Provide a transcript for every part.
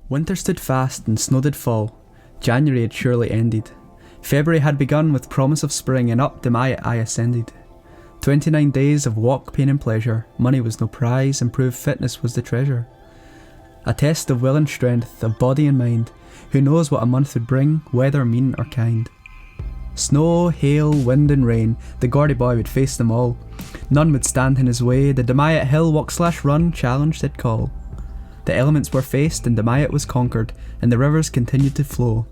Winter stood fast and snow did fall. January had surely ended. February had begun with promise of spring, and up Dumyat I ascended. 29 days of walk, pain and pleasure. Money was no prize, improved fitness was the treasure. A test of will and strength, of body and mind. Who knows what a month would bring, whether mean or kind. Snow, hail, wind and rain, the Gordy boy would face them all. None would stand in his way, the Dumyat Hill walk/run challenge did call. The elements were faced and Dumyat was conquered, and the rivers continued to flow.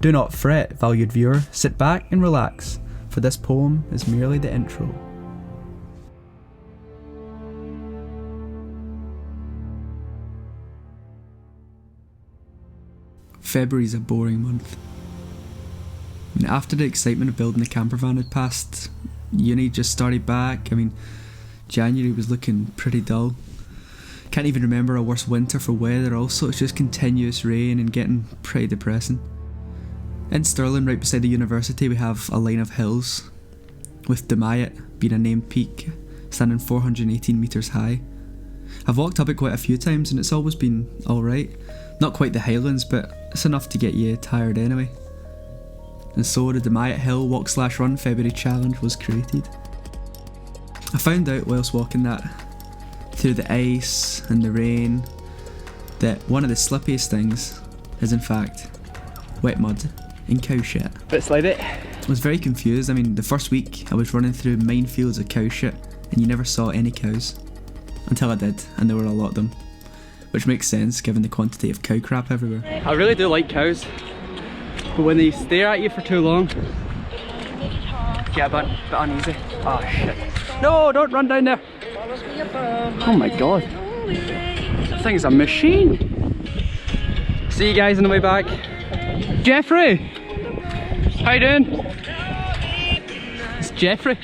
Do not fret, valued viewer, sit back and relax, for this poem is merely the intro. February's a boring month. After the excitement of building the camper van had passed, uni just started back. January was looking pretty dull. Can't even remember a worse winter for weather. Also, it's just continuous rain and getting pretty depressing. In Stirling, right beside the university, we have a line of hills, with Dumyat being a named peak, standing 418 metres high. I've walked up it quite a few times and it's always been alright. Not quite the Highlands, but it's enough to get you tired anyway. And so the Dumyat Hill walk/run February challenge was created. I found out whilst walking that, through the ice and the rain, that one of the slippiest things is in fact wet mud and cow shit. Bit slide it. I was very confused. The first week I was running through minefields of cow shit and you never saw any cows. Until I did, and there were a lot of them. Which makes sense given the quantity of cow crap everywhere. I really do like cows, but when they stare at you for too long, get a bit uneasy. Oh shit. No, don't run down there. Oh my god. This thing's a machine. See you guys on the way back. Jeffrey! How you doing? It's Jeffrey.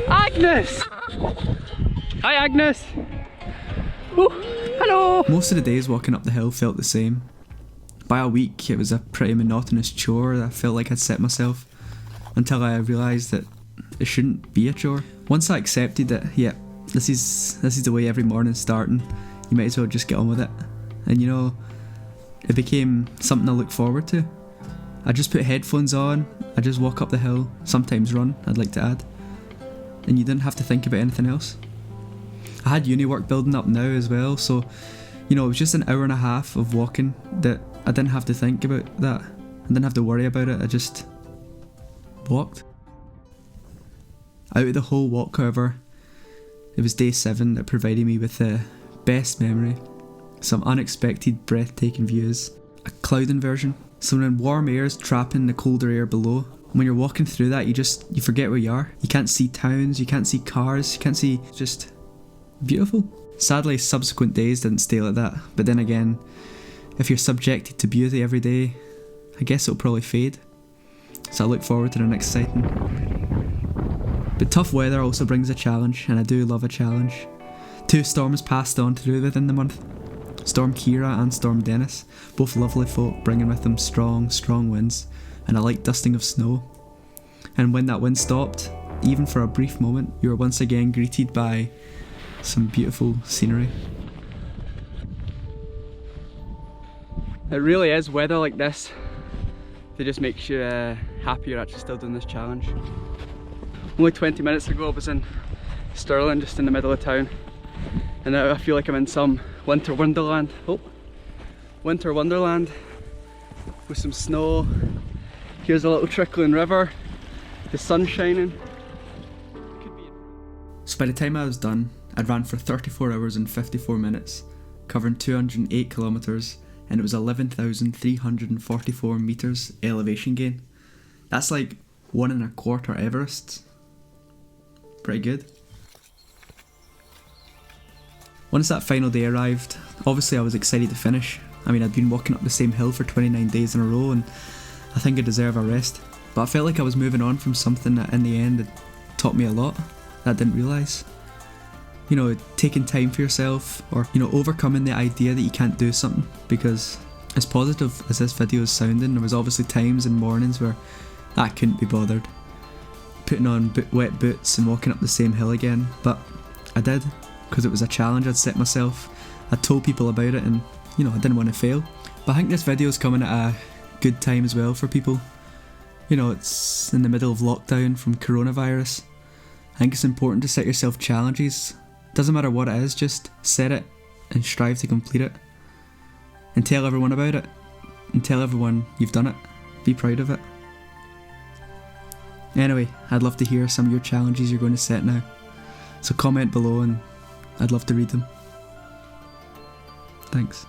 Agnes! Hi Agnes! Ooh, hello! Most of the days walking up the hill felt the same. By a week it was a pretty monotonous chore that I felt like I'd set myself, until I realised that it shouldn't be a chore. Once I accepted that, yeah, this is the way every morning's starting, you might as well just get on with it. And it became something I look forward to. I just put headphones on, I just walk up the hill, sometimes run, I'd like to add. And you didn't have to think about anything else. I had uni work building up now as well, so it was just an hour and a half of walking that I didn't have to think about that. I didn't have to worry about it, I just walked. Out of the whole walk, however, it was day 7 that provided me with the best memory. Some unexpected breathtaking views, a cloud inversion, some when warm air is trapping the colder air below. When you're walking through that, you forget where you are. You can't see towns, you can't see cars, you can't see, just beautiful. Sadly, subsequent days didn't stay like that, but then again, if you're subjected to beauty every day, I guess it'll probably fade. So I look forward to the next sighting. But tough weather also brings a challenge, and I do love a challenge. 2 storms passed on through within the month. Storm Kira and Storm Dennis, both lovely folk bringing with them strong winds, and a light dusting of snow. And when that wind stopped, even for a brief moment, you were once again greeted by some beautiful scenery. It really is weather like this that just makes you happy you're actually still doing this challenge. Only 20 minutes ago I was in Stirling, just in the middle of town, and now I feel like I'm in some winter wonderland. Winter wonderland with some snow. Here's a little trickling river, the sun shining. So by the time I was done, I'd ran for 34 hours and 54 minutes, covering 208 kilometres, and it was 11,344 metres elevation gain. That's like 1 1/4 Everests. Pretty good. Once that final day arrived, obviously I was excited to finish. I'd been walking up the same hill for 29 days in a row and I think I deserve a rest. But I felt like I was moving on from something that in the end had taught me a lot that I didn't realise. Taking time for yourself, or overcoming the idea that you can't do something, because as positive as this video is sounding, there was obviously times and mornings where I couldn't be bothered putting on wet boots and walking up the same hill again, but I did, because it was a challenge I'd set myself. I told people about it, and you know, I didn't want to fail. But I think this video is coming at a good time as well for people. You know, it's in the middle of lockdown from coronavirus. I think it's important to set yourself challenges. Doesn't matter what it is, just set it and strive to complete it. And tell everyone about it. And tell everyone you've done it. Be proud of it. Anyway, I'd love to hear some of your challenges you're going to set now. So comment below and I'd love to read them. Thanks.